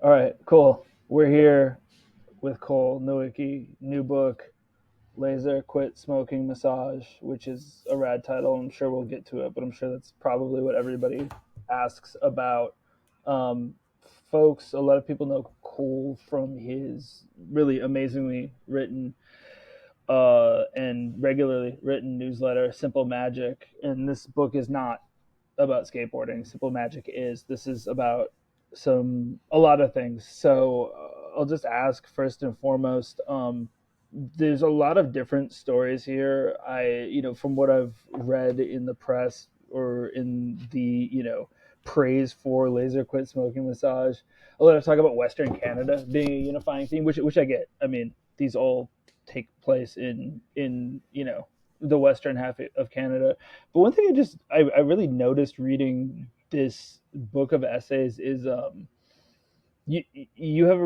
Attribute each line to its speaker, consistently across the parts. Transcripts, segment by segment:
Speaker 1: All right, cool. We're here with Cole Nowicki, new book, Laser Quit Smoking Massage, which is a rad title. I'm sure we'll get to it, but I'm sure that's probably what everybody asks about. Um, Folks, a lot of people know Cole from his really amazingly written and regularly written newsletter, Simple Magic. And this book is not about skateboarding. Simple Magic is. This is about a lot of things. So I'll just ask first and foremost. There's a lot of different stories here. From what I've read in the press or in the praise for laser quit smoking massage, a lot of talk about Western Canada being a unifying theme, which I get. I mean, these all take place in the western half of Canada. But one thing I really noticed reading this book of essays is you have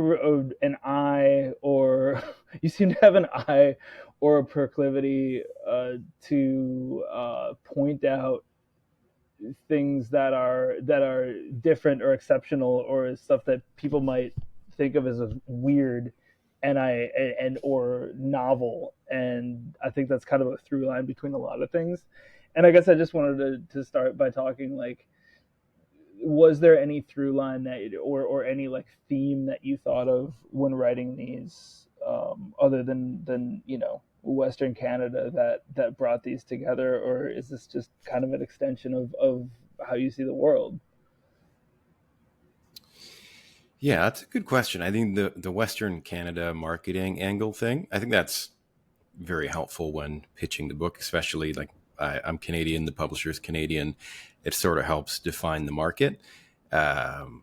Speaker 1: an eye, or you seem to have an eye or a proclivity to point out things that are different or exceptional or stuff that people might think of as weird and or novel. And I think that's kind of a through line between a lot of things. And I guess I just wanted to start by talking, like, was there any through line that or any like theme that you thought of when writing these, other than Western Canada, that brought these together, or is this just kind of an extension of how you see the world?
Speaker 2: Yeah, that's a good question. I think the Western Canada marketing angle thing, I think that's very helpful when pitching the book, especially like I'm Canadian, the publisher's Canadian. It sort of helps define the market. Um,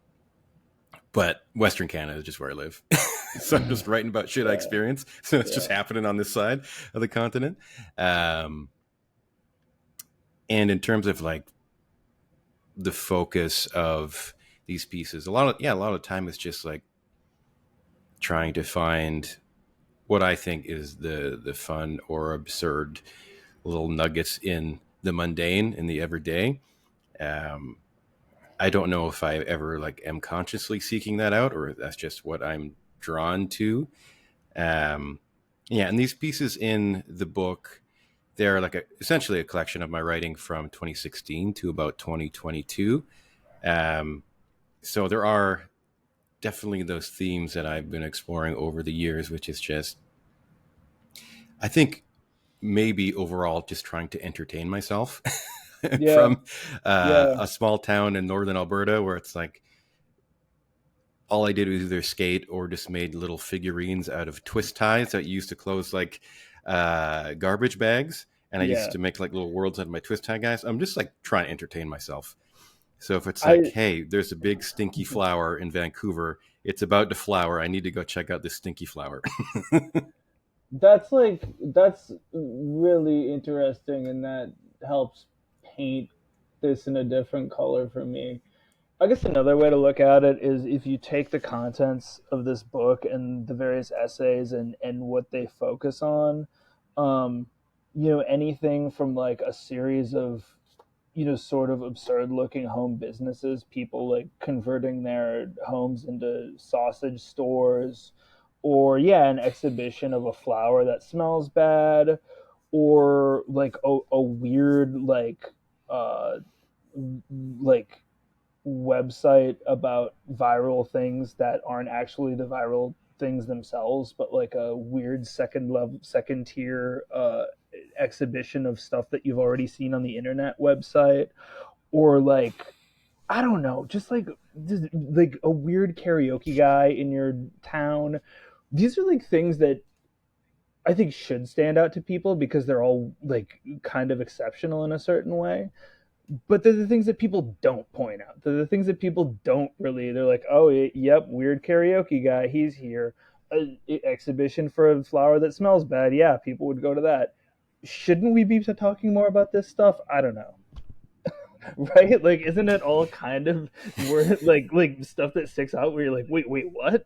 Speaker 2: but Western Canada is just where I live. So I'm just writing about shit I
Speaker 1: Yeah,
Speaker 2: experience. So it's just
Speaker 1: yeah,
Speaker 2: happening on this side of the continent. Um, and in terms of like the focus of these pieces, a lot of time it's just like trying to find what I think is the fun or absurd little nuggets in the mundane, in the everyday. Um, I don't know if I ever like am consciously seeking that out, or that's just what I'm drawn to. Um, yeah, and these pieces in the book, they're like essentially a collection of my writing from 2016 to about 2022. Um, so there are definitely those themes that I've been exploring over the years, which is just, I think, maybe overall just trying to entertain myself
Speaker 1: yeah,
Speaker 2: from
Speaker 1: yeah,
Speaker 2: a small town in northern Alberta where it's like all I did was either skate or just made little figurines out of twist ties that you used to close like garbage bags. And I used
Speaker 1: yeah.
Speaker 2: to make like little worlds out of my twist tie guys. I'm just like trying to entertain myself. So if it's like,
Speaker 1: I
Speaker 2: hey, there's a big stinky flower in Vancouver, it's about to flower. I need to go check out this stinky flower.
Speaker 1: that's really interesting, and that helps paint this in a different color for me. I guess another way to look at it is, if you take the contents of this book and the various essays and what they focus on, um, anything from like a series of, sort of absurd looking home businesses, people like converting their homes into sausage stores, or yeah, an exhibition of a flower that smells bad, or like a weird uh like website about viral things that aren't actually the viral things themselves, but like a weird second tier exhibition of stuff that you've already seen on the internet website, or like, I don't know, just like a weird karaoke guy in your town. These are like things that I think should stand out to people because they're all like kind of exceptional in a certain way, but they're the things that people don't point out. They're the things that people don't really. They're like, oh, yep, weird karaoke guy, he's here. Exhibition for a flower that smells bad. Yeah, people would go to that. Shouldn't we be talking more about this stuff? I don't know. Right? Like, isn't it all kind of word like stuff that sticks out where you're like, wait, what?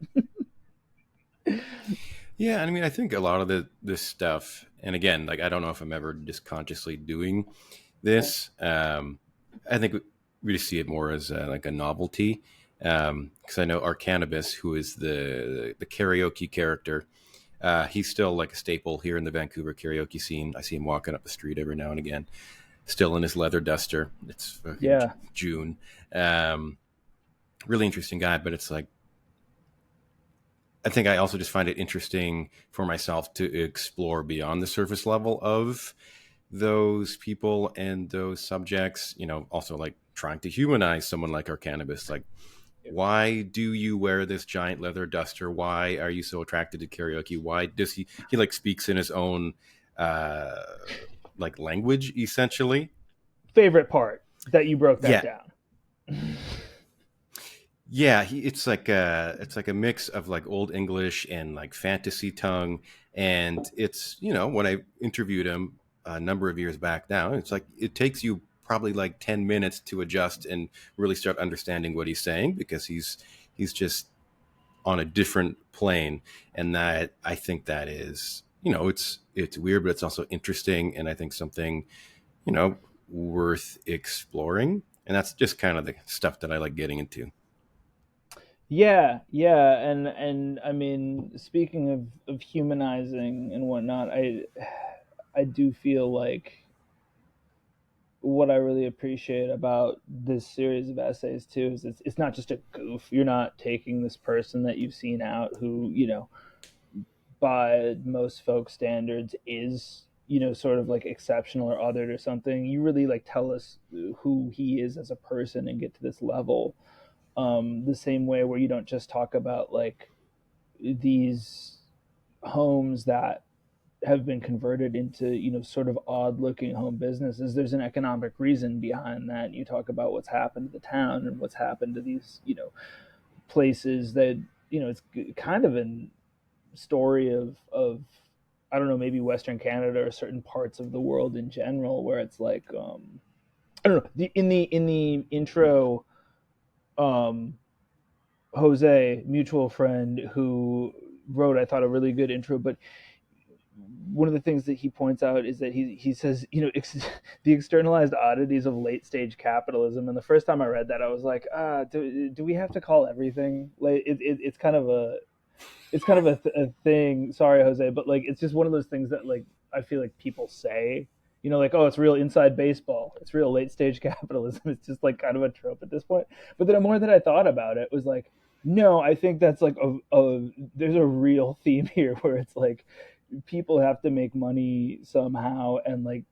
Speaker 2: Yeah, I mean, I think a lot of this stuff, and again, like I don't know if I'm ever just consciously doing this. I think we just see it more as like a novelty. Because I know our Cannabis, who is the karaoke character, he's still like a staple here in the Vancouver karaoke scene. I see him walking up the street every now and again, still in his leather duster. It's fucking
Speaker 1: Yeah,
Speaker 2: June. Um, really interesting guy, but it's like, I think I also just find it interesting for myself to explore beyond the surface level of those people and those subjects. You know, also like trying to humanize someone like our Cannabis. Like, why do you wear this giant leather duster? Why are you so attracted to karaoke? Why does he like speaks in his own uh like language essentially?
Speaker 1: favorite part that you broke that
Speaker 2: Yeah,
Speaker 1: down.
Speaker 2: yeah, it's like a mix of like old English and like fantasy tongue, and it's, you know, when I interviewed him a number of years back now, it's like it takes you probably like 10 minutes to adjust and really start understanding what he's saying, because he's just on a different plane, and that, I think that is, you know, it's weird, but it's also interesting, and I think something, you know, worth exploring, and that's just kind of the stuff that I like getting into.
Speaker 1: Yeah, yeah, and I mean, speaking of humanizing and whatnot, I do feel like what I really appreciate about this series of essays too is it's not just a goof. You're not taking this person that you've seen out who, you know, by most folk standards is, you know, sort of like exceptional or othered or something. You really like tell us who he is as a person and get to this level. The same way where you don't just talk about like these homes that have been converted into, you know, sort of odd looking home businesses. There's an economic reason behind that. You talk about what's happened to the town and what's happened to these, you know, places that, you know, it's kind of a story of I don't know, maybe Western Canada or certain parts of the world in general, where it's like I don't know, in the intro, um Jose, mutual friend who wrote, I thought, a really good intro. But one of the things that he points out is that he says, you know, the externalized oddities of late stage capitalism. And the first time I read that, I was like, do we have to call everything like it's kind of a a thing. Sorry, Jose, but like it's just one of those things that like I feel like people say, you know, like, oh, it's real inside baseball, it's real late stage capitalism. It's just like kind of a trope at this point. But then the more that I thought about it, was like, no, I think that's like there's a real theme here where it's like people have to make money somehow, and like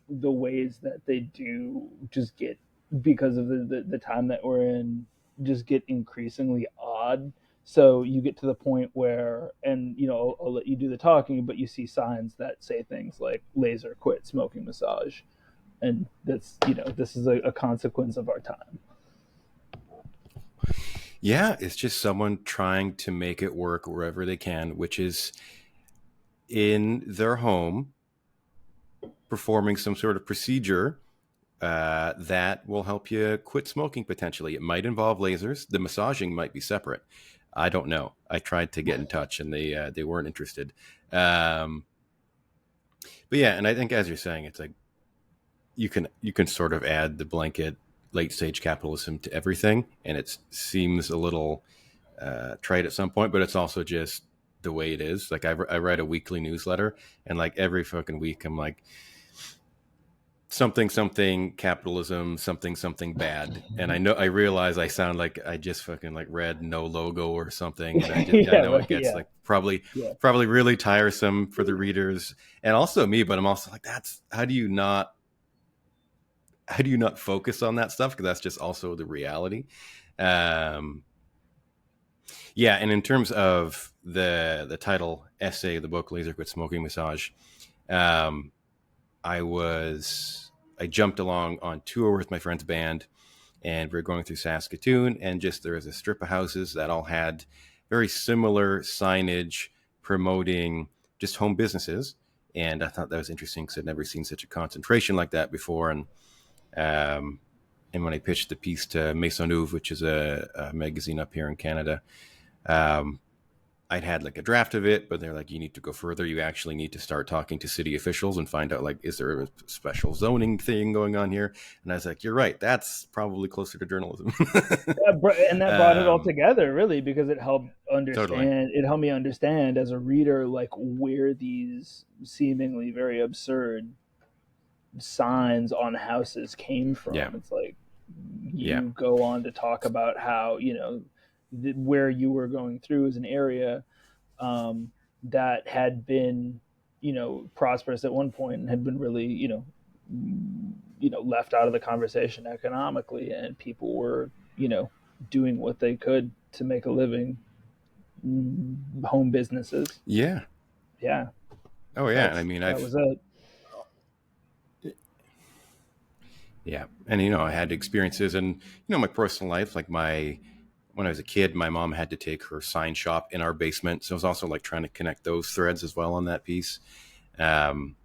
Speaker 1: the ways that they do just get, because of the time that we're in, just get increasingly odd. So you get to the point where, and you know, I'll let you do the talking, but you see signs that say things like laser quit smoking massage, and that's, you know, this is a consequence of our time.
Speaker 2: Yeah, it's just someone trying to make it work wherever they can, which is in their home, performing some sort of procedure that will help you quit smoking potentially. It might involve lasers. The massaging might be separate. I don't know. I tried to get in touch, and they weren't interested. Um, but yeah, and I think, as you're saying, it's like you can sort of add the blanket late stage capitalism to everything, and it seems a little trite at some point, but it's also just the way it is. Like I write a weekly newsletter, and like every fucking week, I'm like, something something capitalism, something something bad, and I realize I sound like I just fucking like read No Logo or something, and I
Speaker 1: Yeah,
Speaker 2: know
Speaker 1: right.
Speaker 2: it gets
Speaker 1: Yeah,
Speaker 2: like probably
Speaker 1: yeah.
Speaker 2: probably really tiresome for the readers and also me, but I'm also like, that's how do you not focus on that stuff, because that's just also the reality. um yeah, and in terms of the title essay of the book, Laser Quit Smoking Massage, um I was I jumped along on tour with my friend's band, and we are going through Saskatoon, and just there was a strip of houses that all had very similar signage promoting just home businesses, and I thought that was interesting because I'd never seen such a concentration like that before. Um, and when I pitched the piece to Maisonneuve, which is a magazine up here in Canada, um, I'd had like a draft of it, but they're like, you need to go further. You actually need to start talking to city officials and find out, like, is there a special zoning thing going on here? And I was like, you're right. That's probably closer to journalism.
Speaker 1: And that brought it all
Speaker 2: um,
Speaker 1: together, really, because it helped
Speaker 2: totally.
Speaker 1: understand. It helped me understand as a reader, like, where these seemingly very absurd signs on houses came
Speaker 2: Yeah.
Speaker 1: from. It's like
Speaker 2: Yeah.
Speaker 1: you go on to talk about how, where you were going through is an area, um, that had been, prosperous at one point and had been really, left out of the conversation economically, and people were, doing what they could to make a living, home businesses.
Speaker 2: Yeah.
Speaker 1: Yeah,
Speaker 2: Oh, yeah. And I mean,
Speaker 1: that was it.
Speaker 2: yeah. And, I had experiences and, my personal life, like when I was a kid, my mom had to take her sign shop in our basement. So I was also like trying to connect those threads as well on that piece. Um,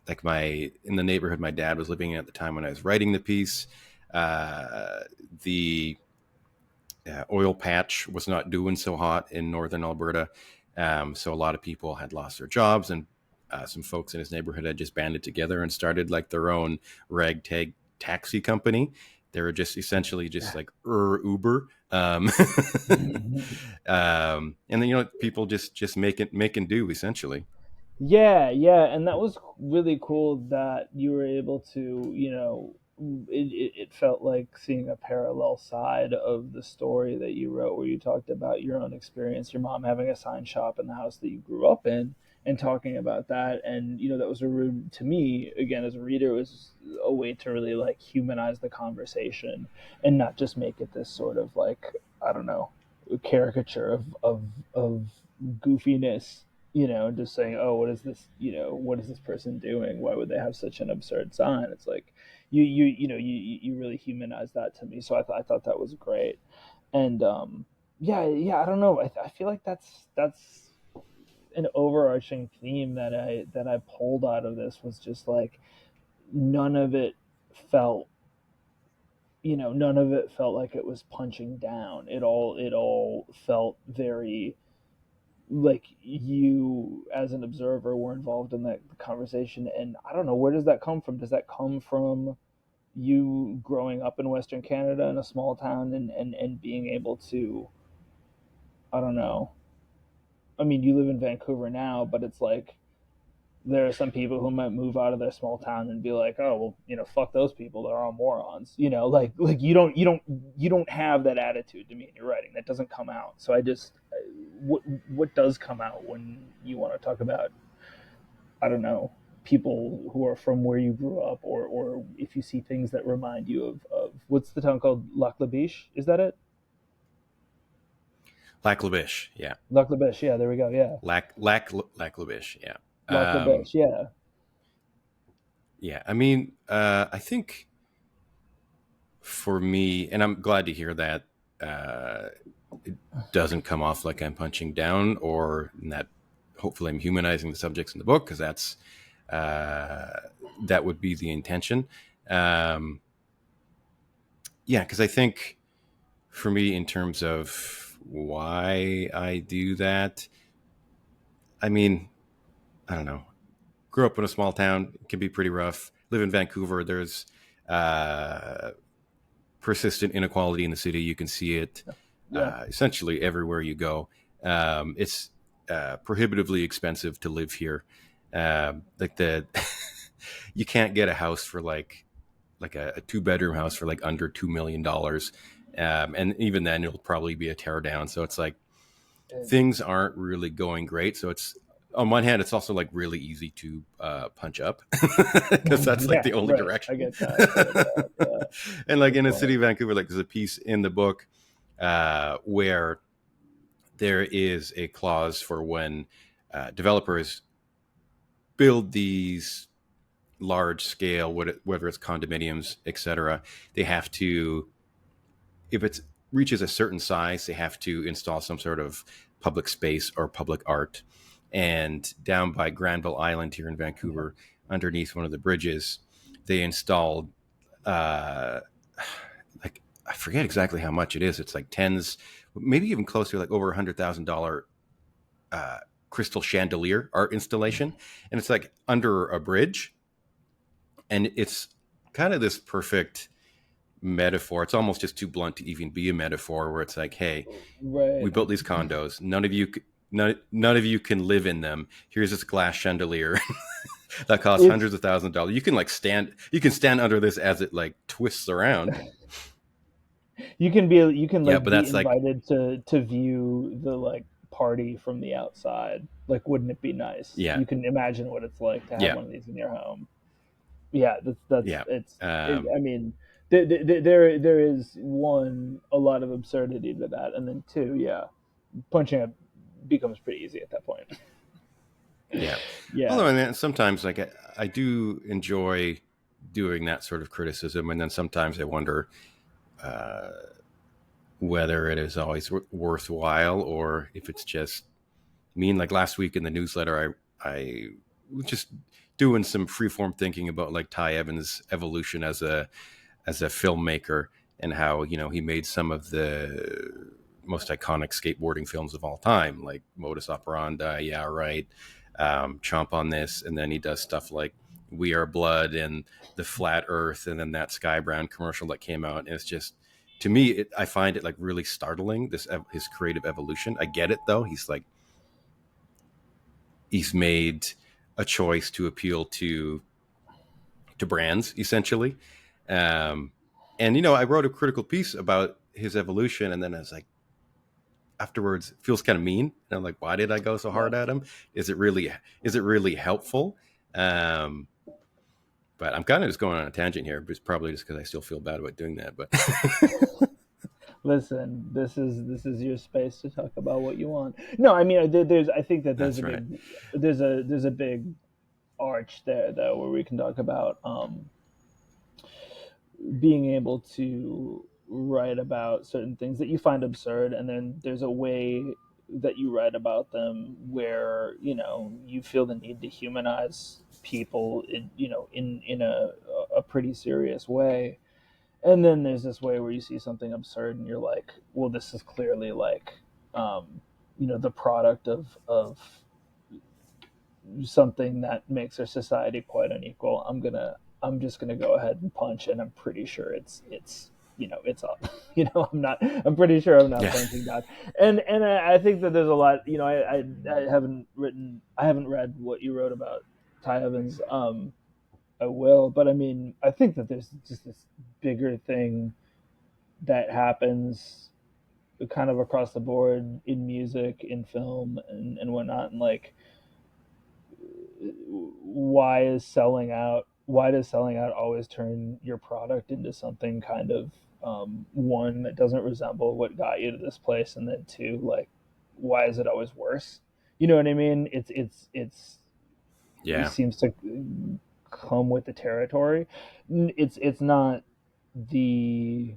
Speaker 2: like in the neighborhood my dad was living in at the time when I was writing the piece, the oil patch was not doing so hot in northern Alberta. So a lot of people had lost their jobs, and some folks in his neighborhood had just banded together and started like their own ragtag taxi company. They were just essentially just like Uber. And then people just making do essentially.
Speaker 1: Yeah, yeah, and that was really cool that you were able to, it felt like seeing a parallel side of the story that you wrote, where you talked about your own experience, your mom having a sign shop in the house that you grew up in, and talking about that. And, that was to me, again, as a reader, it was a way to really like humanize the conversation and not just make it this sort of like, I don't know, caricature of goofiness, just saying, oh, what is this, what is this person doing? Why would they have such an absurd sign? It's like you really humanized that to me. So I thought that was great. And yeah, yeah, I don't know. I feel like that's an overarching theme that I pulled out of this, was just like none of it felt, none of it felt like it was punching down. It all felt very like you as an observer were involved in that conversation. And I don't know, where does that come from? Does that come from you growing up in Western Canada in a small town, and being able to, I don't know, I mean, you live in Vancouver now, but it's like there are some people who might move out of their small town and be like, oh well, fuck those people, they're all morons, like you don't have that attitude to me in your writing. That doesn't come out. So I just, what does come out when you want to talk about, I don't know, people who are from where you grew up, or if you see things that remind you of what's the town called, Lac La Biche, is that it?
Speaker 2: Lac La Biche, yeah.
Speaker 1: Lac La Biche, yeah, there we go, yeah.
Speaker 2: Lac La Biche, yeah.
Speaker 1: Lac La
Speaker 2: Um,
Speaker 1: Biche, yeah.
Speaker 2: yeah, I mean, I think for me, and I'm glad to hear that it doesn't come off like I'm punching down, or that hopefully I'm humanizing the subjects in the book, because uh, that would be the intention. Um, yeah, because I think for me, in terms of why I do that, I mean, I don't know. Grew up in a small town, it can be pretty rough. Live in Vancouver, there's uh, persistent inequality in the city. You can see it
Speaker 1: Yeah.
Speaker 2: essentially everywhere you go. It's prohibitively expensive to live here. Like you can't get a house for like a 2 bedroom house for like under $2 million, and even then it'll probably be a tear down. So it's like
Speaker 1: And,
Speaker 2: things aren't really going great. So it's, on one hand, it's also like really easy to punch up because that's like
Speaker 1: yeah,
Speaker 2: the only
Speaker 1: right, I
Speaker 2: direction.
Speaker 1: get that, I get that, yeah.
Speaker 2: And like
Speaker 1: Good
Speaker 2: in the city
Speaker 1: point.
Speaker 2: of Vancouver, like there's a piece in the book where there is a clause for when developers build these large scale, whether it's condominiums, etc. They have to, if it reaches a certain size, they have to install some sort of public space or public art. And down by Granville Island here in
Speaker 1: Yeah.
Speaker 2: Vancouver, underneath one of the bridges, they installed uh, like, I forget exactly how much it is. It's like tens, maybe even closer, like over $100,000 crystal chandelier art installation, and it's like under a bridge, and it's kind of this perfect metaphor. It's almost just too blunt to even be a metaphor, where it's like, hey, we
Speaker 1: Right.
Speaker 2: built these condos, none of you can live in them. Here's this glass chandelier that costs
Speaker 1: It's
Speaker 2: hundreds of thousands of dollars. You can stand under this as it like twists around.
Speaker 1: you can
Speaker 2: Yeah,
Speaker 1: like
Speaker 2: but
Speaker 1: be
Speaker 2: that's like,
Speaker 1: invited to view the like party from the outside. Like, wouldn't it be nice?
Speaker 2: yeah,
Speaker 1: You can imagine what it's like to have
Speaker 2: yeah,
Speaker 1: one of these in your home. Yeah, that's
Speaker 2: yeah,
Speaker 1: I mean, there is one, a lot of absurdity to that, and then two, yeah, punching up becomes pretty easy at that point.
Speaker 2: yeah.
Speaker 1: Yeah.
Speaker 2: Although, I mean, sometimes like I do enjoy doing that sort of criticism, and then sometimes I wonder uh, whether it is always worthwhile, or if it's just mean. Like last week in the newsletter, I was just doing some freeform thinking about like Ty Evans' evolution as a filmmaker, and how, you know, he made some of the most iconic skateboarding films of all time, like Modus Operandi, Yeah Right, Chomp on This, and then he does stuff like We Are Blood and The Flat Earth, and then that Sky Brown commercial that came out. And it's just, to me, I find it like really startling, this his creative evolution. I get it though. He's made a choice to appeal to brands, essentially. Um, and you know, I wrote a critical piece about his evolution, and then I was like, afterwards, it feels kind of mean. And I'm like, why did I go so hard
Speaker 1: Yes.
Speaker 2: at him? Is it really helpful? Um, but I'm kind of just going on a tangent here, but it's probably just because I still feel bad about doing that. But
Speaker 1: Listen, this is your space to talk about what you want. No, I mean, there's I think that
Speaker 2: that's right.
Speaker 1: there's a big arch there though where we can talk about being able to write about certain things that you find absurd, and then there's a way that you write about them where, you know, you feel the need to humanize people in, you know, in a pretty serious way. And then there's this way where you see something absurd and you're like, well, this is clearly like, um, you know, the product of something that makes our society quite unequal. I'm just gonna go ahead and punch, and I'm pretty sure it's you know, it's up. You know, I'm pretty sure I'm not
Speaker 2: Yeah,
Speaker 1: punching down. And I think that there's a lot. You know, I haven't read what you wrote about Ty Evans. I will, but I mean, I think that there's just this bigger thing that happens kind of across the board in music, in film, and whatnot, and like, why does selling out always turn your product into something kind of, one, that doesn't resemble what got you to this place, and then two, like, why is it always worse? You know what I mean? It
Speaker 2: yeah,
Speaker 1: seems to come with the territory. It's not the,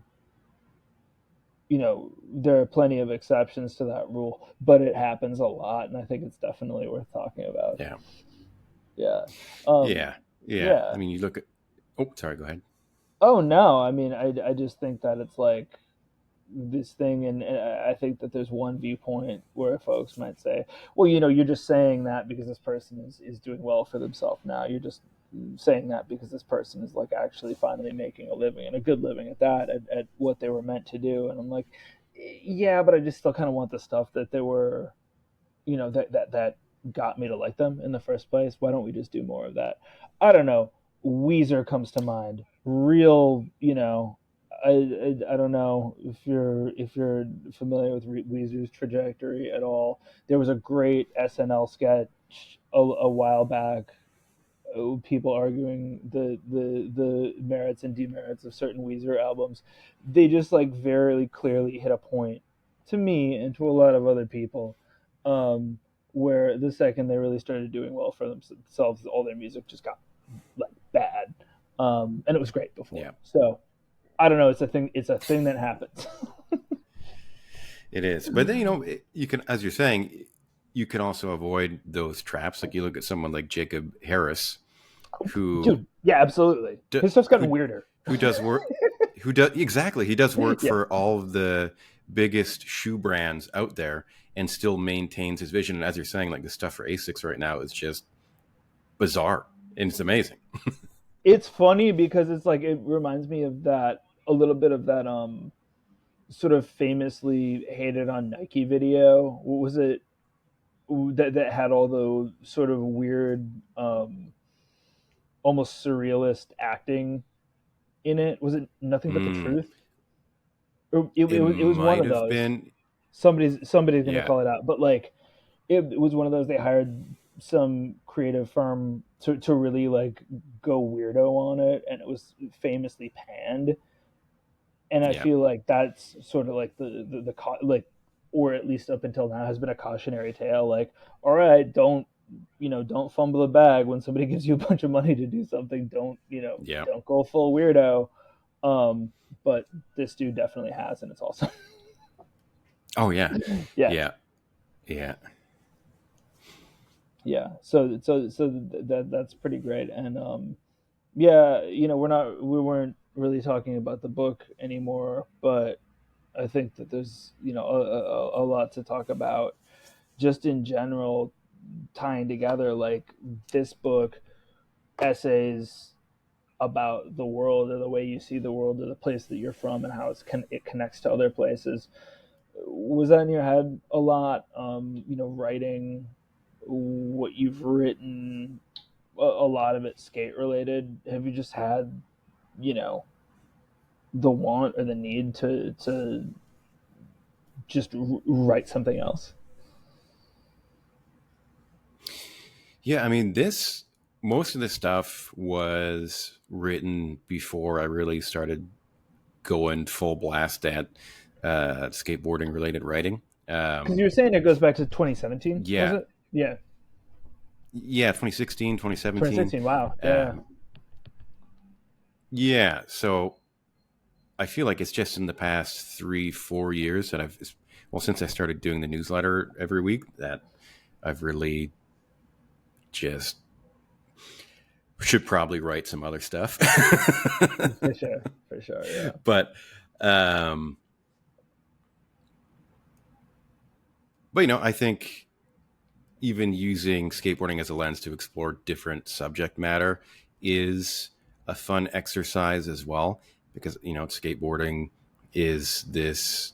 Speaker 1: you know, there are plenty of exceptions to that rule, but it happens a lot, and I think it's definitely worth talking about.
Speaker 2: yeah,
Speaker 1: Yeah. Um,
Speaker 2: yeah, yeah. I
Speaker 1: yeah.
Speaker 2: mean, you look at. Oh, sorry. Go ahead.
Speaker 1: Oh no, I mean, I just think that it's like this thing, and I think that there's one viewpoint where folks might say, well, you know, you're just saying that because this person is doing well for themselves now. You're just saying that because this person is like actually finally making a living, and a good living at that, at what they were meant to do. And I'm like, yeah, but I just still kind of want the stuff that they were, you know, that got me to like them in the first place. Why don't we just do more of that? I don't know. Weezer comes to mind. Real, you know, I don't know if you're familiar with Weezer's trajectory at all. There was a great SNL sketch a while back, people arguing the merits and demerits of certain Weezer albums. They just like very clearly hit a point to me and to a lot of other people, um, where the second they really started doing well for themselves, all their music just got like bad, and it was great before.
Speaker 2: Yeah,
Speaker 1: So I don't know. It's a thing. It's a thing that happens.
Speaker 2: it is. But then, you know, you can, as you're saying, you can also avoid those traps. Like you look at someone like Jacob Harris, who
Speaker 1: Dude, yeah, absolutely. His stuff's gotten
Speaker 2: who
Speaker 1: weirder.
Speaker 2: who does work, who does exactly, he does work
Speaker 1: Yeah.
Speaker 2: for all of the biggest shoe brands out there and still maintains his vision. And as you're saying, like the stuff for Asics right now is just bizarre and it's amazing.
Speaker 1: It's funny because it's like it reminds me of that a little bit of that sort of famously hated on Nike video. What was it that had all the sort of weird, almost surrealist acting in it? Was it Nothing But the
Speaker 2: Mm,
Speaker 1: Truth? It
Speaker 2: it
Speaker 1: was one
Speaker 2: might
Speaker 1: of
Speaker 2: have
Speaker 1: those.
Speaker 2: been.
Speaker 1: Somebody's gonna
Speaker 2: Yeah.
Speaker 1: call it out, but like it was one of those they hired some creative firm to really like go weirdo on it, and it was famously panned. And I
Speaker 2: Yeah.
Speaker 1: feel like that's sort of like like, or at least up until now has been a cautionary tale. Like, all right, don't fumble the bag when somebody gives you a bunch of money to do something.
Speaker 2: Yeah.
Speaker 1: Don't go full weirdo. Um, but this dude definitely has, and it's awesome.
Speaker 2: Oh, yeah.
Speaker 1: Yeah,
Speaker 2: Yeah. Yeah.
Speaker 1: yeah. That's pretty great. And yeah, we weren't really talking about the book anymore, but I think that there's a lot to talk about just in general, tying together like this book, essays about the world or the way you see the world or the place that you're from and how it connects to other places. Was that in your head a lot? Writing what you've written, a lot of it skate related. Have you just had, you know, the want or the need to just write something else?
Speaker 2: Yeah. I mean, most of this stuff was written before I really started going full blast at skateboarding related writing.
Speaker 1: Because you were saying it goes back to 2017, was
Speaker 2: Yeah.
Speaker 1: it? Yeah,
Speaker 2: Yeah. 2016, 2017.
Speaker 1: 2016. Wow. Yeah.
Speaker 2: Um, yeah. So I feel like it's just in the past 3, 4 years that well, since I started doing the newsletter every week, that I've really just should probably write some other stuff.
Speaker 1: For sure. For sure. Yeah.
Speaker 2: but, um, but I think even using skateboarding as a lens to explore different subject matter is a fun exercise as well, because skateboarding is this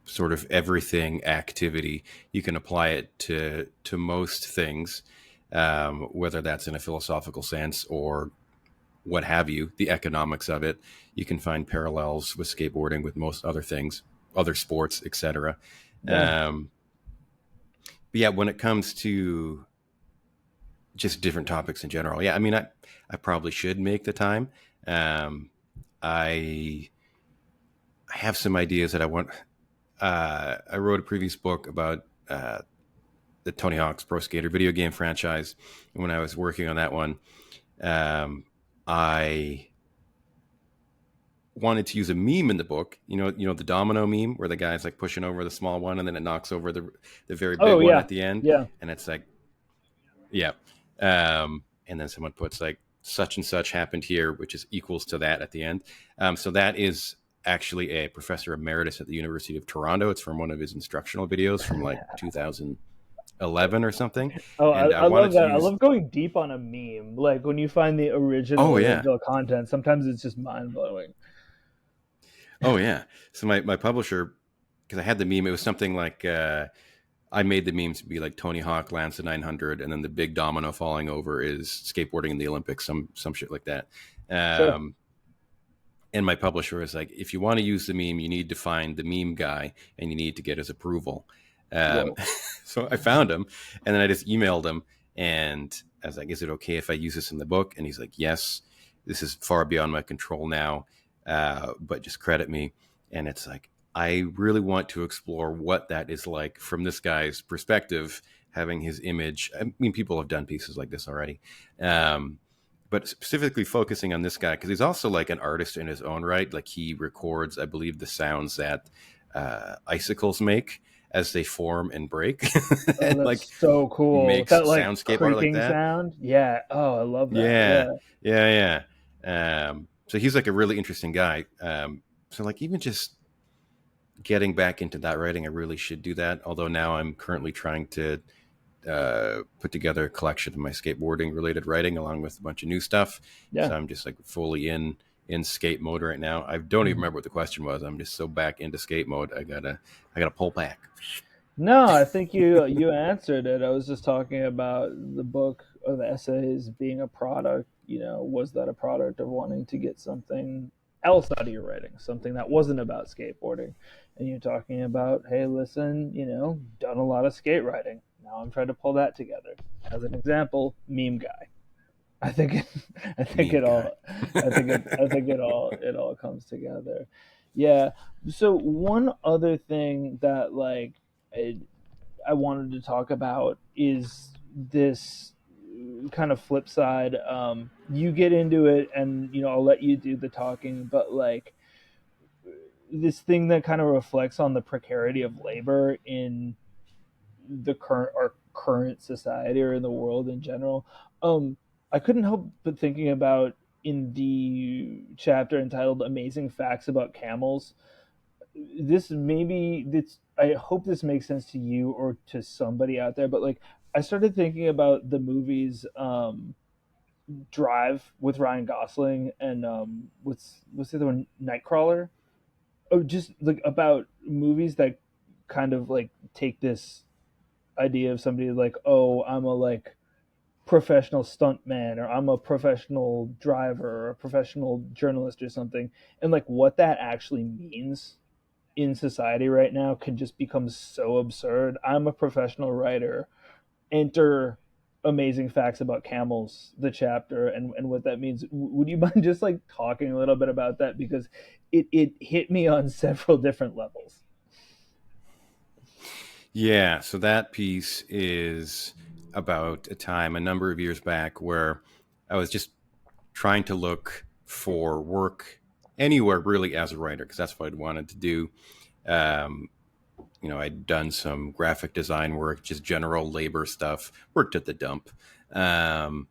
Speaker 2: sort of everything activity. You can apply it to most things, whether that's in a philosophical sense or what have you, the economics of it. You can find parallels with skateboarding with most other things, other sports, etc.
Speaker 1: Yeah.
Speaker 2: But yeah, when it comes to just different topics in general, yeah, I mean, I probably should make the time. Um, I I have some ideas that I want. I wrote a previous book about the Tony Hawk's Pro Skater video game franchise, and when I was working on that one, I wanted to use a meme in the book. The domino meme where the guy's like pushing over the small one, and then it knocks over the very big
Speaker 1: Oh
Speaker 2: one
Speaker 1: yeah.
Speaker 2: at the end,
Speaker 1: Yeah.
Speaker 2: and it's like, yeah, and then someone puts like such and such happened here, which is equals to that at the end. So that is actually a professor emeritus at the University of Toronto. It's from one of his instructional videos from like 2011 or something,
Speaker 1: Oh,
Speaker 2: and I
Speaker 1: I
Speaker 2: wanted
Speaker 1: love
Speaker 2: to
Speaker 1: that. I
Speaker 2: use.
Speaker 1: love going deep on a meme. Like when you find the
Speaker 2: Oh yeah.
Speaker 1: original content, sometimes it's just mind blowing.
Speaker 2: Oh yeah. So my publisher, because I had the meme, it was something like I made the memes to be like Tony Hawk lands the 900, and then the big domino falling over is skateboarding in the Olympics, some shit like that.
Speaker 1: Sure.
Speaker 2: Um, and my publisher was like, if you want to use the meme, you need to find the meme guy and you need to get his approval. Um,
Speaker 1: Whoa.
Speaker 2: so I found him, and then I just emailed him, and I was like, is it okay if I use this in the book? And he's like, yes. This is far beyond my control now, but just credit me. And it's like, I really want to explore what that is like from this guy's perspective, having his image. I mean, people have done pieces like this already. But specifically focusing on this guy, because he's also like an artist in his own right. Like he records, I believe, the sounds that icicles make as they form and break,
Speaker 1: Oh,
Speaker 2: and
Speaker 1: that's
Speaker 2: like
Speaker 1: so cool. With
Speaker 2: makes
Speaker 1: that like
Speaker 2: soundscape art like
Speaker 1: creaking
Speaker 2: that.
Speaker 1: sound. Yeah. Oh, I love that.
Speaker 2: Yeah,
Speaker 1: Yeah.
Speaker 2: yeah, yeah. So he's like a really interesting guy. So like even just getting back into that writing. I really should do that. Although now I'm currently trying to put together a collection of my skateboarding related writing along with a bunch of new stuff.
Speaker 1: Yeah.
Speaker 2: So I'm just like fully in skate mode right now. I don't even
Speaker 1: Mhm.
Speaker 2: remember what the question was. I'm just so back into skate mode. I gotta pull back.
Speaker 1: No, I think you answered it. I was just talking about the book of essays being a product. Was that a product of wanting to get something else out of your writing, something that wasn't about skateboarding? And you're talking about, hey, listen, done a lot of skate writing. Now I'm trying to pull that together. As an example, meme guy. I think it, I think
Speaker 2: Meme
Speaker 1: it
Speaker 2: guy.
Speaker 1: all I think it all comes together. Yeah. So one other thing that I, I wanted to talk about is this kind of flip side. You get into it, and I'll let you do the talking, but this thing that kind of reflects on the precarity of labor in the current society or in the world in general. I couldn't help but thinking about in the chapter entitled "Amazing Facts About Camels." This I hope this makes sense to you or to somebody out there, but I started thinking about the movies Drive with Ryan Gosling and what's the other one, Nightcrawler. Oh, just about movies that kind of take this idea of somebody oh, I'm a professional stuntman, or I'm a professional driver or a professional journalist or something, and what that actually means in society right now can just become so absurd. I'm a professional writer. Enter amazing facts about camels, the chapter, and what that means. Would you mind just talking a little bit about that, because it hit me on several different levels.
Speaker 2: Yeah, so that piece is about a time a number of years back where I was just trying to look for work anywhere really as a writer because that's what I'd wanted to do. Um, I'd done some graphic design work, just general labor stuff, worked at the dump, um,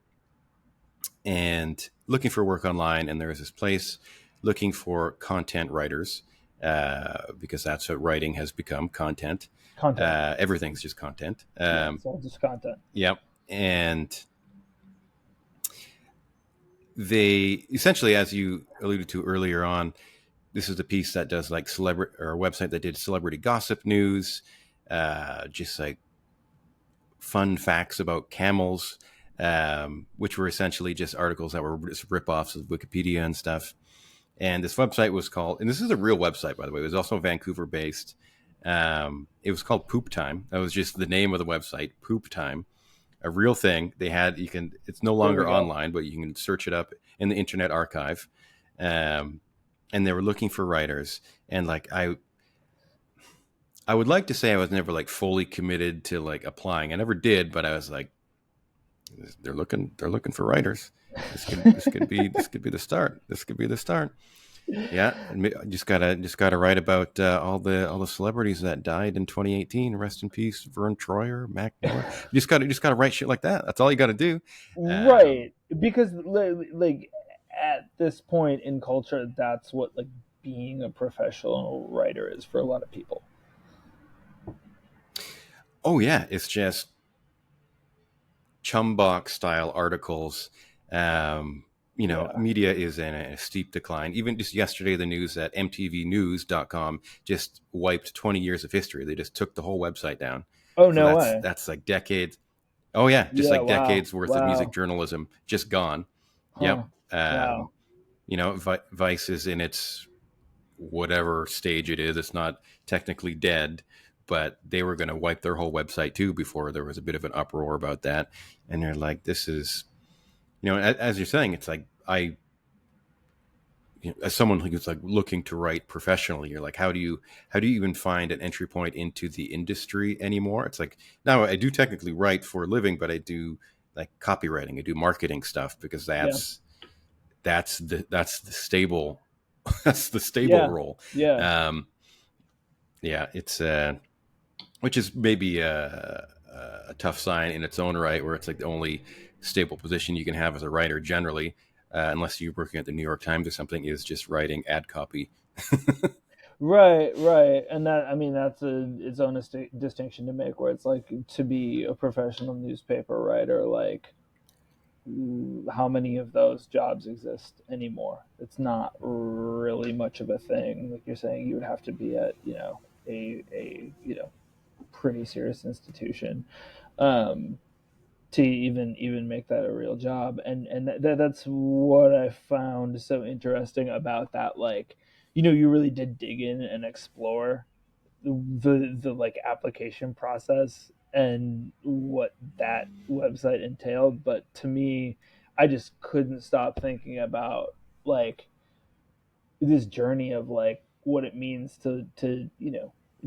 Speaker 2: and looking for work online. And there was this place looking for content writers because that's what writing has become, content.
Speaker 1: Content.
Speaker 2: Everything's just content.
Speaker 1: Yeah, it's all just content.
Speaker 2: Yep. And they essentially, as you alluded to earlier on, this is the piece that does like celebrity or a website that did celebrity gossip news, just like fun facts about camels, which were essentially just articles that were just ripoffs of Wikipedia and stuff. And this website was called, and this is a real website, by the way. It was also Vancouver based. It was called Poop Time. That was just the name of the website, Poop Time. A real thing. They had, you can, it's no
Speaker 1: There we
Speaker 2: longer
Speaker 1: go.
Speaker 2: online, but you can search it up in the Internet Archive. Um, and they were looking for writers. And I would like to say I was never like fully committed to like applying. I never did, but I was like, they're looking for writers. This could be the start. This could be the start. Yeah, and just gotta write about all the celebrities that died in 2018. Rest in peace, Vern Troyer, Mac Miller. You just gotta write shit like that. That's all you gotta do. Um,
Speaker 1: Right, because at this point in culture, that's what being a professional writer is for a lot of people.
Speaker 2: oh yeah, it's just chumbox style articles.
Speaker 1: Yeah.
Speaker 2: Media is in a steep decline. Even just yesterday, the news that MTVnews.com just wiped 20 years of history. They just took the whole website down.
Speaker 1: Oh,
Speaker 2: So
Speaker 1: no
Speaker 2: that's
Speaker 1: way.
Speaker 2: that's like decades. Oh yeah, just
Speaker 1: Yeah.
Speaker 2: like
Speaker 1: Wow.
Speaker 2: decades worth of music
Speaker 1: Wow.
Speaker 2: journalism just gone.
Speaker 1: Huh.
Speaker 2: Yep.
Speaker 1: Wow.
Speaker 2: Vice is in its whatever stage it is. It's not technically dead, but they were going to wipe their whole website too before there was a bit of an uproar about that. And they're like, this is, as you're saying, it's like as someone who's like looking to write professionally, you're like, how do you even find an entry point into the industry anymore? It's like, now I do technically write for a living, but I do like copywriting, I do marketing stuff because
Speaker 1: Yeah.
Speaker 2: that's the stable that's the stable
Speaker 1: Yeah.
Speaker 2: role.
Speaker 1: Yeah.
Speaker 2: Um, yeah, it's which is maybe a tough sign in its own right, where it's like the only stable position you can have as a writer generally, unless you're working at the New York Times or something, is just writing ad copy.
Speaker 1: Right, and that, I mean, that's its own distinction to make, where it's like, to be a professional newspaper writer, like, how many of those jobs exist anymore? It's not really much of a thing. Like you're saying, you would have to be at, a pretty serious institution, um, to even make that a real job. And that's what I found so interesting about that. Like, you really did dig in and explore the like application process and what that website entailed. But to me, I just couldn't stop thinking about, like, this journey of, like, what it means to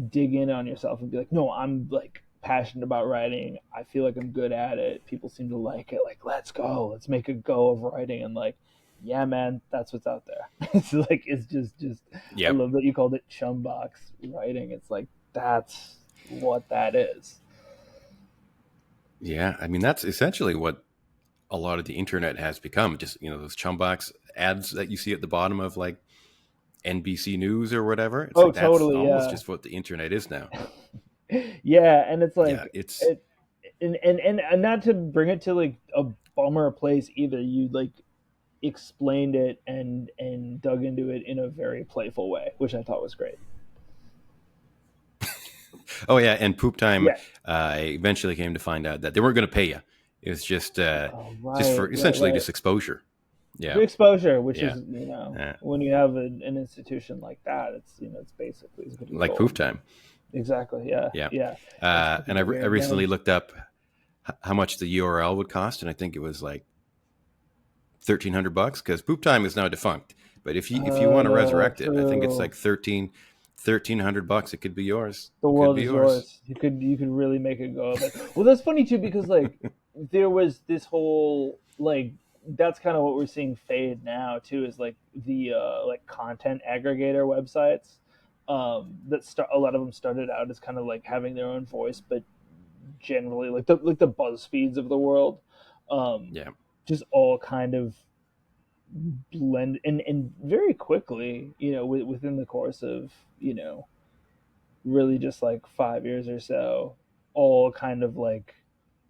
Speaker 1: dig in on yourself and be like, no, I'm, like, passionate about writing. I feel like I'm good at it. People seem to like it. Like, let's go. Let's make a go of writing. And, like, yeah, man, that's what's out there. It's like, it's just. I
Speaker 2: Yep.
Speaker 1: love that you called it chumbox writing. It's like, that's what that is.
Speaker 2: Yeah, I mean that's essentially what a lot of the internet has become. Just those chumbox ads that you see at the bottom of like NBC News or whatever. It's
Speaker 1: Oh,
Speaker 2: like that's
Speaker 1: totally.
Speaker 2: almost
Speaker 1: Yeah.
Speaker 2: just what the internet is now.
Speaker 1: Yeah, and it's
Speaker 2: Yeah,
Speaker 1: like
Speaker 2: it's
Speaker 1: it, and not to bring it to, like, a bummer place either. You, like, explained it and dug into it in a very playful way, which I thought was great.
Speaker 2: oh yeah, and poop time.
Speaker 1: Yeah.
Speaker 2: I eventually came to find out that they weren't going to pay you. It was
Speaker 1: Oh,
Speaker 2: just for essentially
Speaker 1: right.
Speaker 2: just exposure. Yeah,
Speaker 1: The exposure, which
Speaker 2: yeah,
Speaker 1: is,
Speaker 2: uh,
Speaker 1: when you have an institution like that, it's basically as good as
Speaker 2: like poof
Speaker 1: gold.
Speaker 2: time.
Speaker 1: Exactly. Yeah.
Speaker 2: Yeah,
Speaker 1: Yeah. It's fucking
Speaker 2: and I
Speaker 1: great,
Speaker 2: recently
Speaker 1: man.
Speaker 2: looked up how much the URL would cost, and I think it was like $1,300 because poop time is now defunct. But if you want to resurrect it, I think it's
Speaker 1: True.
Speaker 2: like 1,300 bucks. It could be yours.
Speaker 1: The
Speaker 2: Could
Speaker 1: world
Speaker 2: be
Speaker 1: is
Speaker 2: yours.
Speaker 1: yours. You could really make a go of it. Well, that's funny too, because, like, there was this whole, like, that's kind of what we're seeing fade now too, is like the like content aggregator websites, that start a lot of them started out as kind of like having their own voice, but generally like the BuzzFeeds of the world, um,
Speaker 2: Yeah,
Speaker 1: just all kind of blend, and very quickly, within the course of, really just like 5 years or so, all kind of like,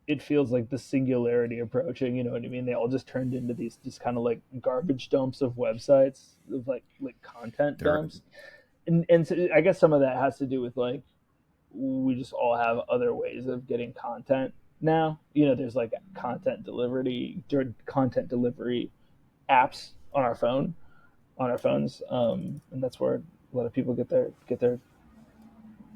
Speaker 1: it feels like the singularity approaching. You know what I mean? They all just turned into these just kind of like garbage dumps of websites, of like content
Speaker 2: there.
Speaker 1: dumps. And so I guess some of that has to do with, like, we just all have other ways of getting content now. There's like content delivery apps on our phones, and that's where a lot of people get their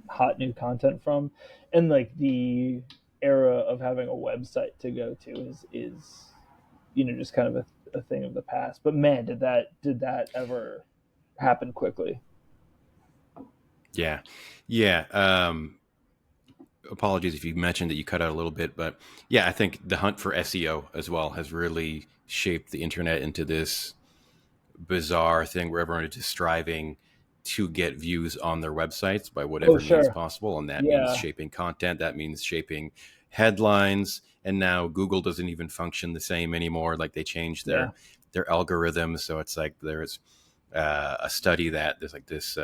Speaker 1: hot new content from. And, like, the era of having a website to go to is just kind of a thing of the past. But man, did that ever happen quickly?
Speaker 2: Yeah, yeah. Apologies if you mentioned that you cut out a little bit, but yeah, I think the hunt for SEO as well has really shaped the internet into this bizarre thing where everyone is just striving to get views on their websites by
Speaker 1: Oh,
Speaker 2: whatever means
Speaker 1: sure.
Speaker 2: possible. And that means
Speaker 1: Yeah.
Speaker 2: shaping content, that means shaping headlines. And now Google doesn't even function the same anymore. Like they changed
Speaker 1: Yeah.
Speaker 2: their algorithms. So it's like there's a study that there's like this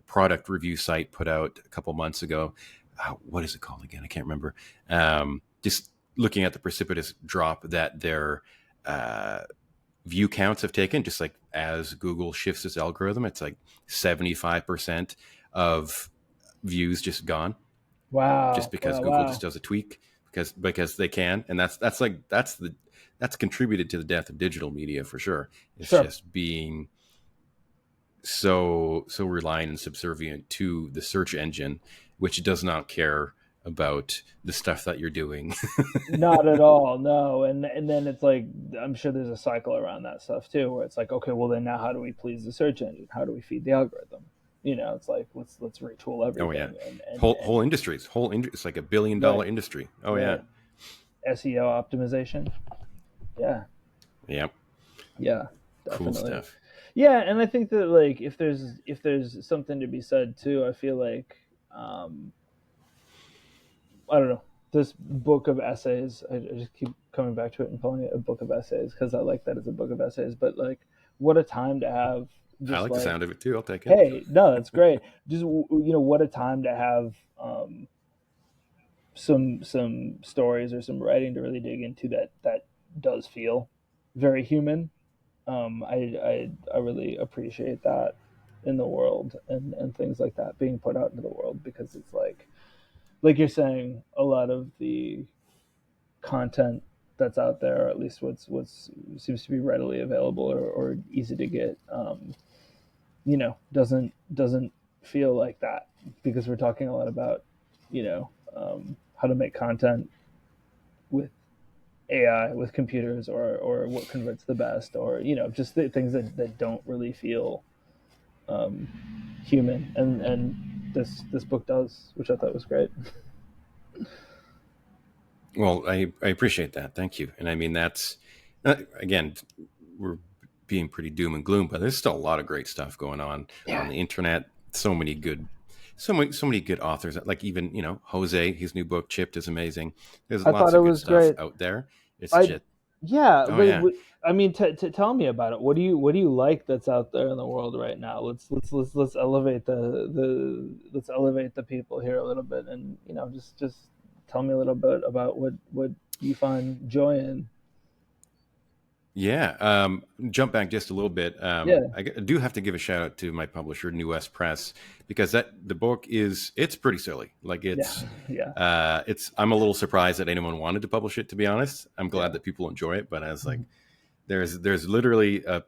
Speaker 2: product review site put out a couple months ago. What is it called again? I can't remember. Just looking at the precipitous drop that their view counts have taken, just like as Google shifts its algorithm, it's like 75% of views just gone, just
Speaker 1: Wow.
Speaker 2: because
Speaker 1: Wow.
Speaker 2: Google just
Speaker 1: Wow.
Speaker 2: does a tweak because they can, and that's contributed to the death of digital media for sure. It's
Speaker 1: Sure.
Speaker 2: just being so reliant and subservient to the search engine, which does not care about the stuff that you're doing.
Speaker 1: Not at all. No. And then it's like, I'm sure there's a cycle around that stuff too, where it's like, okay, well, then now how do we please the search engine? How do we feed the algorithm? It's like, let's retool
Speaker 2: Oh yeah,
Speaker 1: everything. And
Speaker 2: whole industries, it's like $1 billion
Speaker 1: right.
Speaker 2: industry. Oh yeah,
Speaker 1: Right. SEO optimization. Yeah.
Speaker 2: yeah,
Speaker 1: Yeah.
Speaker 2: cool
Speaker 1: Definitely.
Speaker 2: stuff.
Speaker 1: Yeah, and I think that, like, if there's something to be said too, I feel like, um I don't know, this book of essays, I just keep coming back to it and calling it a book of essays because I like that it's a book of essays. But, like, what a time to have
Speaker 2: I
Speaker 1: just
Speaker 2: like the
Speaker 1: like,
Speaker 2: sound of it too. I'll take it.
Speaker 1: hey, no, that's great. Just what a time to have some stories or some writing to really dig into that does feel very human. I really appreciate that in the world, and things like that being put out into the world, because it's like you're saying, a lot of the content that's out there, or at least what's seems to be readily available, or easy to get, doesn't feel like that, because we're talking a lot about, how to make content with AI, with computers, or what converts the best, or just the things that don't really feel um, human, and this book does, which I thought was great.
Speaker 2: Well, I appreciate that. Thank you. And I mean, that's, again, we're being pretty doom and gloom, but there's still a lot of great stuff going on
Speaker 1: Yeah,
Speaker 2: the internet. So many good authors. Like even Jose, his new book Chipped is amazing. There's
Speaker 1: I
Speaker 2: lots
Speaker 1: thought it
Speaker 2: of good
Speaker 1: was
Speaker 2: stuff
Speaker 1: great.
Speaker 2: out there. It's
Speaker 1: I
Speaker 2: just,
Speaker 1: Yeah,
Speaker 2: oh yeah,
Speaker 1: I mean, tell me about it. What do you like that's out there in the world right now? Let's elevate let's elevate the people here a little bit, and just tell me a little bit about what you find joy in.
Speaker 2: yeah. Jump back just a little bit.
Speaker 1: Yeah,
Speaker 2: I do have to give a shout out to my publisher, New West Press, because the book it's pretty silly. Like
Speaker 1: yeah, yeah,
Speaker 2: it's. I'm a little surprised that anyone wanted to publish it. To be honest, I'm glad
Speaker 1: yeah.
Speaker 2: that people enjoy it. But I was like, there's literally a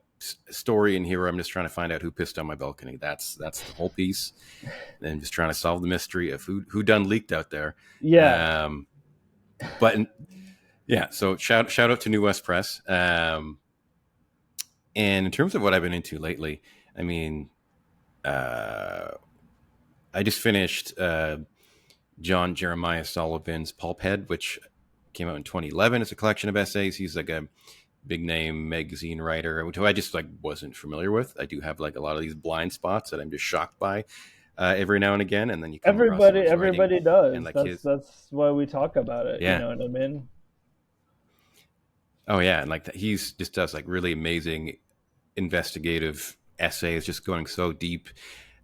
Speaker 2: story in here where I'm just trying to find out who pissed on my balcony. That's the whole piece, and just trying to solve the mystery of who done leaked out there.
Speaker 1: Yeah.
Speaker 2: Um, but yeah, so shout out to New West Press. And in terms of what I've been into lately, I mean, uh, I just finished John Jeremiah Sullivan's Pulphead, which came out in 2011. It's a collection of essays. He's like a big name magazine writer, which I just like wasn't familiar with. I do have like a lot of these blind spots that I'm just shocked by every now and again, and then you come across someone's writing
Speaker 1: Everybody
Speaker 2: and
Speaker 1: does.
Speaker 2: like his,
Speaker 1: That's why we talk about it. You
Speaker 2: yeah,
Speaker 1: know what I mean?
Speaker 2: oh yeah, and like he's just does like really amazing investigative essays, just going so deep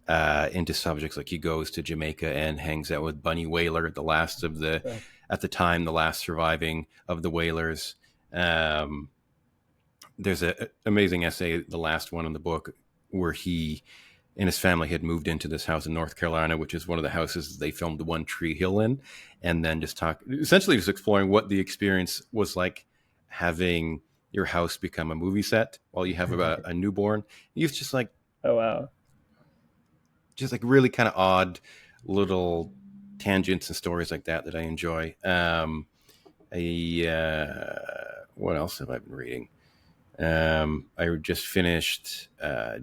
Speaker 2: into subjects. Like he goes to Jamaica and hangs out with Bunny Whaler, the last of the,
Speaker 1: So,
Speaker 2: at the time, the last surviving of the whalers. Um, there's an amazing essay, the last one in the book, where he and his family had moved into this house in North Carolina, which is one of the houses they filmed the One Tree Hill in, and then essentially just exploring what the experience was like having your house become a movie set while you have a newborn. He's
Speaker 1: oh wow.
Speaker 2: just like really kind of odd little tangents and stories like that I enjoy. What else have I been reading? I just finished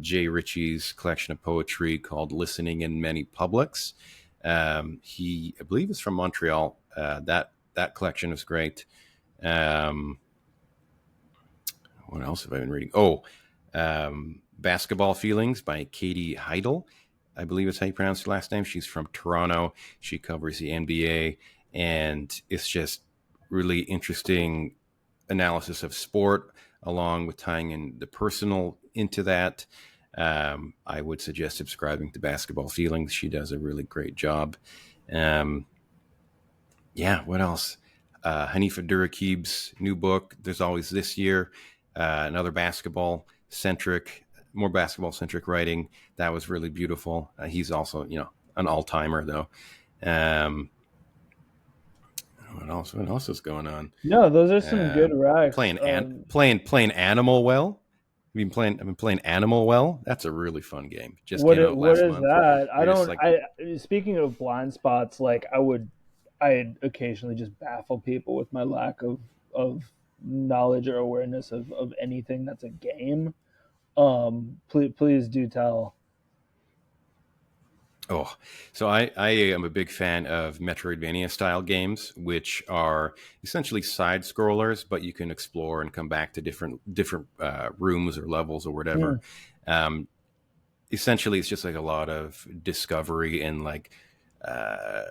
Speaker 2: Jay Ritchie's collection of poetry called "Listening in Many Publics." He, I believe, is from Montreal. That collection is great. Um, what else have I been reading? Oh, Basketball Feelings by Katie Heidel. I believe it's how you pronounce her last name. She's from Toronto. She covers the NBA, and it's just really interesting analysis of sport, along with tying in the personal into that. I would suggest subscribing to Basketball Feelings. She does a really great job. Um, yeah, what else? Hanifa Durakib's new book, There's Always This Year, another more basketball centric writing. That was really beautiful. He's also, an all timer though. Um, what else? What else is going on?
Speaker 1: No, those are some good racks.
Speaker 2: Playing Animal Well. I've been playing Animal Well. That's a really fun game. Just came out
Speaker 1: What
Speaker 2: last
Speaker 1: is
Speaker 2: month.
Speaker 1: that? I
Speaker 2: You're just
Speaker 1: don't.
Speaker 2: like,
Speaker 1: I Speaking of blind spots, like I occasionally just baffle people with my lack of knowledge or awareness of anything that's a game. Please do tell.
Speaker 2: oh, so I am a big fan of Metroidvania style games, which are essentially side scrollers, but you can explore and come back to different rooms or levels or
Speaker 1: Hmm.
Speaker 2: whatever. Um, Essentially, it's just like a lot of discovery and like uh,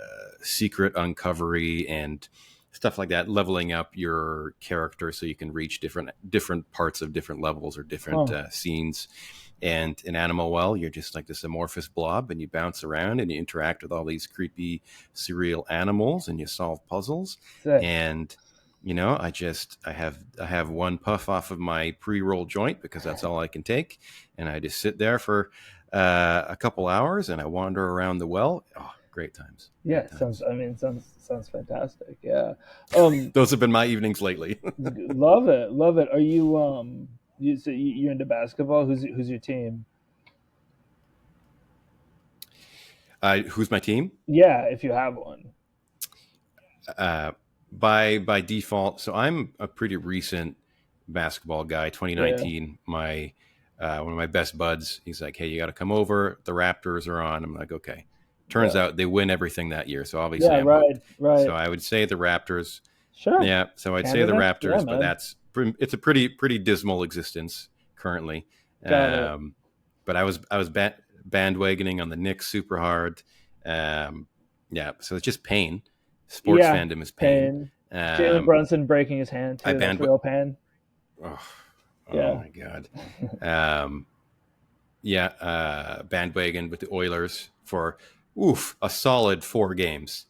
Speaker 2: secret uncovery and stuff like that, leveling up your character so you can reach different parts of different levels or different
Speaker 1: Huh.
Speaker 2: scenes. And in Animal Well, you're just like this amorphous blob, and you bounce around and you interact with all these creepy, surreal animals, and you solve puzzles.
Speaker 1: Sick.
Speaker 2: And I have one puff off of my pre-roll joint because that's all I can take, and I just sit there for a couple hours, and I wander around the well. Oh, great times, great
Speaker 1: Yeah, sounds.
Speaker 2: times.
Speaker 1: I mean, sounds fantastic. Yeah. Um,
Speaker 2: Those have been my evenings lately.
Speaker 1: love it, love it. Are you you're into basketball? Who's your team?
Speaker 2: Who's my team?
Speaker 1: Yeah, if you have one.
Speaker 2: uh, by default. So I'm a pretty recent basketball guy.
Speaker 1: Yeah,
Speaker 2: 2019, my one of my best buds. He's like, "Hey, you got to come over. The Raptors are on." I'm like, "Okay." Turns
Speaker 1: yeah,
Speaker 2: out they win everything that year, so obviously
Speaker 1: yeah.
Speaker 2: I'm hooked.
Speaker 1: Right,
Speaker 2: So
Speaker 1: right.
Speaker 2: I would say the Raptors.
Speaker 1: Sure.
Speaker 2: Yeah, so I'd say the
Speaker 1: Canada. Yeah,
Speaker 2: Raptors, but
Speaker 1: man.
Speaker 2: it's a pretty dismal existence currently.
Speaker 1: Got it.
Speaker 2: Um, but I was bandwagoning on the Knicks super hard. Um, yeah, so it's just pain. Sports
Speaker 1: Yeah,
Speaker 2: fandom is pain.
Speaker 1: pain. Jalen
Speaker 2: Um,
Speaker 1: Brunson breaking his hand
Speaker 2: I
Speaker 1: too. That's
Speaker 2: band.
Speaker 1: real pain.
Speaker 2: Oh, oh
Speaker 1: Yeah.
Speaker 2: my god. Um, yeah, bandwagon with the Oilers for a solid 4 games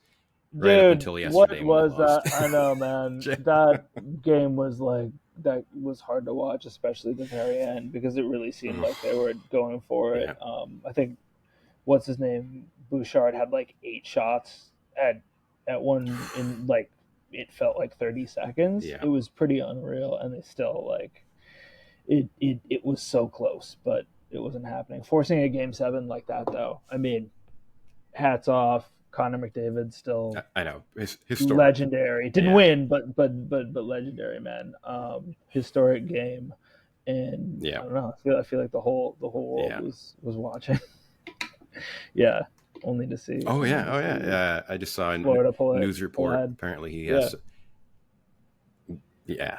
Speaker 2: right up
Speaker 1: Dude,
Speaker 2: until
Speaker 1: what
Speaker 2: yesterday when they
Speaker 1: was
Speaker 2: lost.
Speaker 1: that? I know, man. That game was like that was hard to watch, especially the very end, because it really seemed like they were going for it.
Speaker 2: Yeah,
Speaker 1: I think what's his name, Bouchard had like 8 shots at one in like it felt like 30 seconds.
Speaker 2: yeah.
Speaker 1: It was pretty unreal, and they still like it was so close, but it wasn't happening. Forcing a game 7 like that, though. I mean, hats off. Connor McDavid still
Speaker 2: I know. Historic.
Speaker 1: legendary. Didn't
Speaker 2: Yeah,
Speaker 1: win, but legendary, man. Historic game, and I
Speaker 2: yeah,
Speaker 1: don't know. I feel like the whole world
Speaker 2: yeah.
Speaker 1: was watching. Yeah, only to see
Speaker 2: Oh
Speaker 1: only
Speaker 2: yeah,
Speaker 1: to
Speaker 2: oh
Speaker 1: see
Speaker 2: yeah. I just saw a
Speaker 1: Florida
Speaker 2: news
Speaker 1: pull
Speaker 2: report.
Speaker 1: ahead.
Speaker 2: Apparently, he
Speaker 1: Yeah.
Speaker 2: has. Yeah,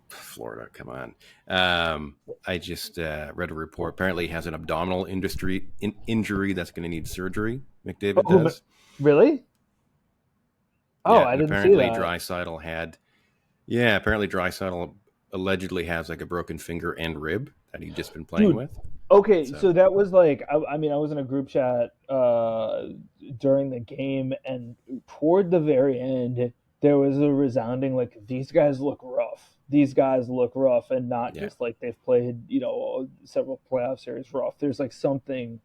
Speaker 2: Florida. Come on. I just read a report. Apparently, he has an abdominal injury that's going to need surgery. McDavid
Speaker 1: Oh,
Speaker 2: does.
Speaker 1: really? Oh,
Speaker 2: Yeah,
Speaker 1: I
Speaker 2: and
Speaker 1: didn't see
Speaker 2: apparently
Speaker 1: that.
Speaker 2: Draisaitl had. Yeah, apparently Draisaitl allegedly has like a broken finger and rib that he'd just been playing
Speaker 1: Dude,
Speaker 2: with.
Speaker 1: okay,
Speaker 2: So
Speaker 1: so that was like I mean I was in a group chat during the game, and toward the very end there was a resounding like these guys look rough. These guys look rough, and not
Speaker 2: yeah,
Speaker 1: just like they've played several playoff series rough. There's like something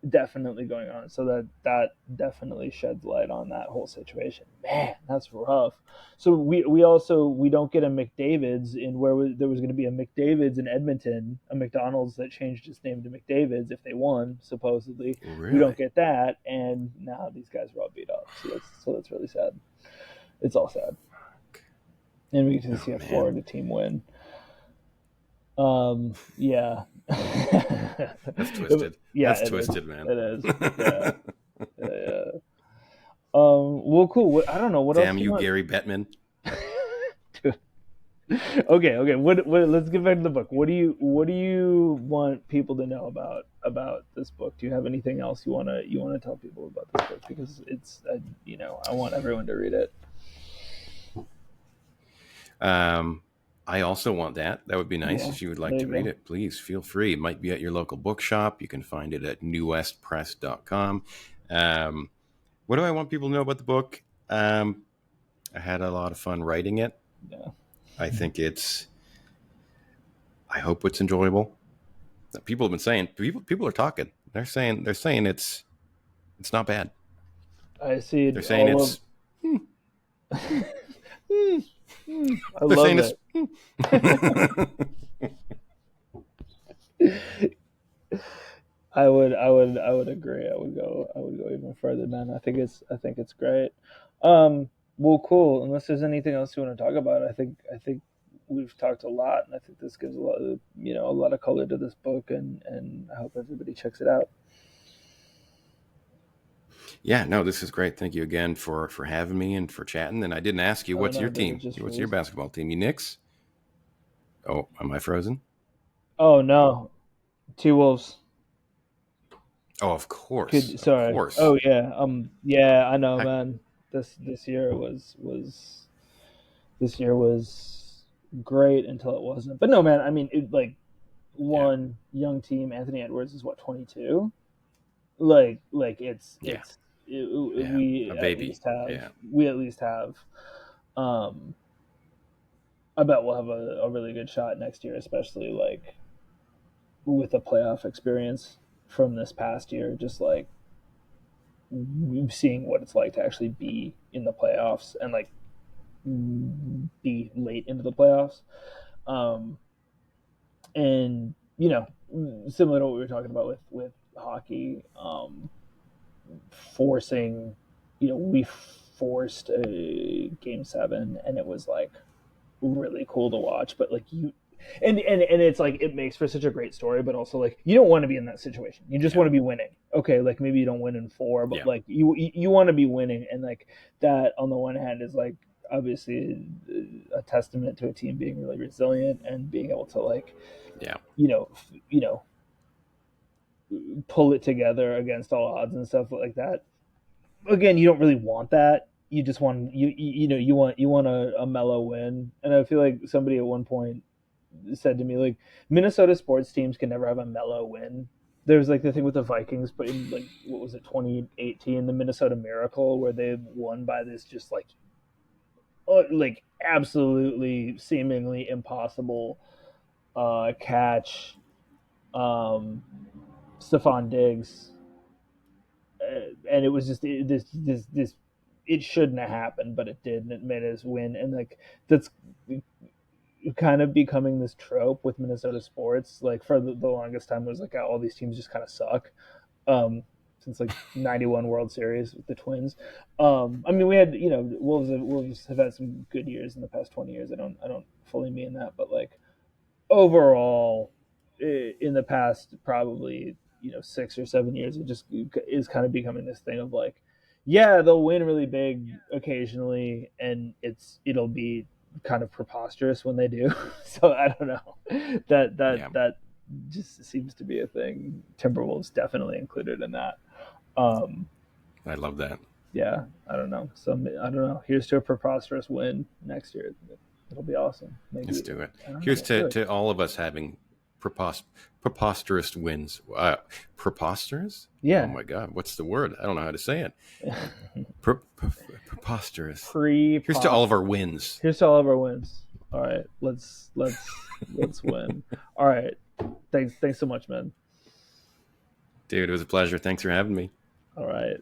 Speaker 1: definitely going on. So that definitely sheds light on that whole situation. Man, that's rough. So we don't get a McDavid's in where there was going to be a McDavid's in Edmonton, a McDonald's that changed its name to McDavid's if they won supposedly. We don't
Speaker 2: really.
Speaker 1: get that, and now these guys are all beat up. So that's really sad. It's all sad, and we get to
Speaker 2: Oh
Speaker 1: see a
Speaker 2: man,
Speaker 1: Florida team win. Yeah.
Speaker 2: that's twisted.
Speaker 1: Yeah,
Speaker 2: That's
Speaker 1: it is.
Speaker 2: twisted, man.
Speaker 1: It is. Yeah. Yeah. Well, cool. I don't know. What else
Speaker 2: Damn
Speaker 1: do you
Speaker 2: you,
Speaker 1: want?
Speaker 2: Gary Bettman.
Speaker 1: Okay. What? Let's get back to the book. What do you want people to know about this book? Do you have anything else you wanna tell people about this book? Because it's I want everyone to read it.
Speaker 2: Um, I also want that. That would be nice.
Speaker 1: Yeah.
Speaker 2: If you would like
Speaker 1: There
Speaker 2: to
Speaker 1: you
Speaker 2: read
Speaker 1: go.
Speaker 2: it, please feel free. It might be at your local bookshop. You can find it at newwestpress.com. Um, what do I want people to know about the book? Um, I had a lot of fun writing it.
Speaker 1: Yeah.
Speaker 2: I think I hope it's enjoyable. People have been saying, people are talking. They're saying it's not bad.
Speaker 1: I see
Speaker 2: They're
Speaker 1: it
Speaker 2: saying
Speaker 1: all of.
Speaker 2: it's,
Speaker 1: I
Speaker 2: they're
Speaker 1: love
Speaker 2: saying it's,
Speaker 1: it. I would agree. I would go even further, man. I think it's great. Well, cool. Unless there's anything else you want to talk about, I think we've talked a lot, and I think this gives a lot of color to this book, and I hope everybody checks it out.
Speaker 2: yeah, no, this is great. Thank you again for having me and for chatting. And I didn't ask you,
Speaker 1: Oh
Speaker 2: what's
Speaker 1: no,
Speaker 2: your
Speaker 1: dude, it
Speaker 2: team?
Speaker 1: just
Speaker 2: What's your
Speaker 1: released.
Speaker 2: basketball team? You Knicks? Oh, am I frozen?
Speaker 1: Oh no, T Wolves.
Speaker 2: Oh, of course,
Speaker 1: Could
Speaker 2: of
Speaker 1: sorry.
Speaker 2: course.
Speaker 1: Oh yeah. Yeah. I know,
Speaker 2: I,
Speaker 1: man. This year was great until it wasn't. But no, man. I mean,
Speaker 2: Yeah.
Speaker 1: one young team. Anthony Edwards is what, 22.
Speaker 2: Yeah. Yeah.
Speaker 1: We
Speaker 2: A
Speaker 1: at
Speaker 2: baby.
Speaker 1: least have
Speaker 2: Yeah.
Speaker 1: we at least have um I bet we'll have a really good shot next year, especially like with the playoff experience from this past year, just like seeing what it's like to actually be in the playoffs and like be late into the playoffs. Um, and similar to what we were talking about with hockey, forcing, we forced a game 7, and it was like really cool to watch. But like and it's like it makes for such a great story, but also like you don't want to be in that situation. You just
Speaker 2: Yeah.
Speaker 1: want to be winning. Okay, like maybe you don't win in 4, but
Speaker 2: Yeah.
Speaker 1: like you want to be winning, and like that on the one hand is like obviously a testament to a team being really resilient and being able to like
Speaker 2: Yeah.
Speaker 1: you know pull it together against all odds and stuff like that. Again, you don't really want that. You just want you want a mellow win. And I feel like somebody at one point said to me like Minnesota sports teams can never have a mellow win. There's like the thing with the Vikings, but in like what was it, 2018, the Minnesota Miracle, where they won by this just like absolutely seemingly impossible catch. Um, Stephon Diggs, and it was just this. It shouldn't have happened, but it did, and it made us win. And like that's kind of becoming this trope with Minnesota sports. Like for the longest time, it was like all these teams just kind of suck. Um, since like '91 World Series with the Twins. I mean, we had Wolves have had some good years in the past 20 years. I don't fully mean that, but like overall, in the past probably 6 or 7 years, it just is kind of becoming this thing of like, yeah, they'll win really big occasionally, and it'll be kind of preposterous when they do. So I don't know. That that
Speaker 2: Yeah.
Speaker 1: that just seems to be a thing. Timberwolves definitely included in that. Um,
Speaker 2: I love that.
Speaker 1: yeah, I don't know. I don't know. Here's to a preposterous win next year. It'll be awesome.
Speaker 2: Let's
Speaker 1: Maybe
Speaker 2: do it.
Speaker 1: I don't know.
Speaker 2: Here's
Speaker 1: Let's do it.
Speaker 2: to all of us having preposterous wins. Preposterous? Oh
Speaker 1: Yeah.
Speaker 2: my God, what's the word? I don't know how to say it. Pre- pre- Preposterous.
Speaker 1: Pre
Speaker 2: Here's to
Speaker 1: pop.
Speaker 2: all of our wins.
Speaker 1: Here's to all of our wins. All right, let's win. All right, thanks so much, man.
Speaker 2: Dude, it was a pleasure. Thanks for having me.
Speaker 1: All right.